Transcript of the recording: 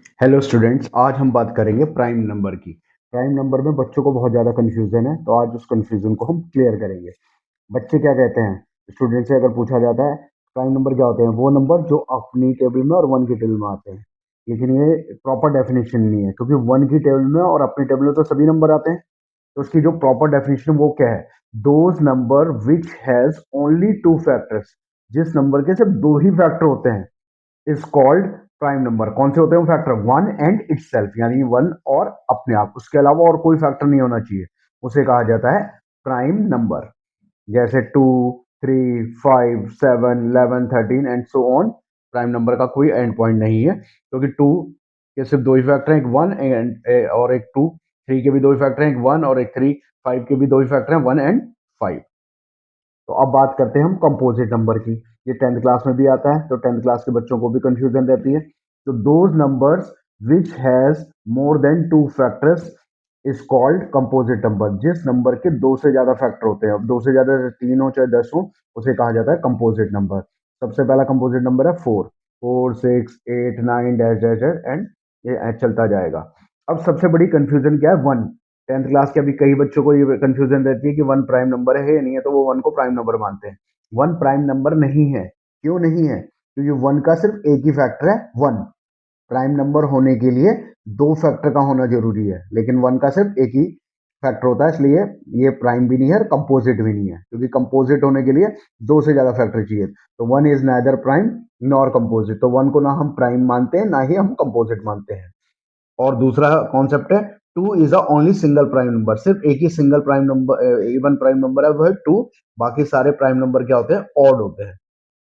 Hello students, आज हम बात करेंगे प्राइम नंबर की। प्राइम नंबर में बच्चों को बहुत ज़्यादा कन्फ्यूजन है, तो आज उस कन्फ्यूजन को हम क्लियर करेंगे। बच्चे क्या कहते हैं, स्टूडेंट से अगर पूछा जाता है प्राइम नंबर क्या होते हैं, वो नंबर जो अपनी टेबल में और वन की टेबल में आते हैं। लेकिन ये प्रॉपर डेफिनेशन नहीं है, क्योंकि वन की टेबल में और अपनी टेबल में तो सभी नंबर आते हैं। तो उसकी जो प्रॉपर डेफिनेशन वो क्या है, those number which has only two factors, जिस नंबर के सिर्फ दो ही फैक्टर होते हैं, इज कॉल्ड प्राइम नंबर। कौन से होते हैं वो फैक्टर, वन एंड इटसेल्फ, यानी वन और अपने आप, उसके अलावा और कोई फैक्टर नहीं होना चाहिए, उसे कहा जाता है प्राइम नंबर। जैसे 2, 3, 5, 7, 11, 13 and so on. Prime number का कोई एंड पॉइंट नहीं है, क्योंकि टू के सिर्फ दो ही फैक्टर हैं, एक वन एंड और एक टू। थ्री के भी दो ही फैक्टर हैं, एक वन और एक थ्री। फाइव के भी दो ही फैक्टर हैं, वन एंड फाइव। तो अब बात करते हैं हम कंपोजिट नंबर की। ये 10th क्लास में भी आता है, तो 10th क्लास के बच्चों को भी कंफ्यूजन रहती है। तो those numbers which has more than two factors is called composite number. जिस नंबर के दो से ज्यादा फैक्टर होते हैं, अब दो से ज्यादा तीन हो चाहे 10 हो, उसे कहा जाता है कंपोजिट नंबर। सबसे पहला कंपोजिट नंबर है four. 4, 6, 8, 9 dash dash dash and ये चलता जाएगा। अब सबसे बड़ी कंफ्यूजन क्या है, वन। 10th क्लास के अभी कई बच्चों को ये कंफ्यूजन रहती है कि वन प्राइम नंबर है या नहीं है, तो वो वन को प्राइम नंबर मानते हैं। वन प्राइम नंबर नहीं है। क्यों नहीं है? क्योंकि वन का सिर्फ एक ही फैक्टर है, वन। प्राइम नंबर होने के लिए दो फैक्टर का होना जरूरी है, लेकिन वन का सिर्फ एक ही फैक्टर होता है, इसलिए ये प्राइम भी नहीं है और कंपोजिट भी नहीं है, क्योंकि कंपोजिट होने के लिए दो से ज्यादा फैक्टर चाहिए। तो one is neither prime nor composite, तो वन को ना हम प्राइम मानते हैं ना ही हम कंपोजिट मानते हैं। और दूसरा कॉन्सेप्ट है, two is a only single prime number. सिर्फ एक ही single prime number, even prime number है, वो है टू। बाकी सारे प्राइम नंबर क्या होते हैं, ऑड होते हैं।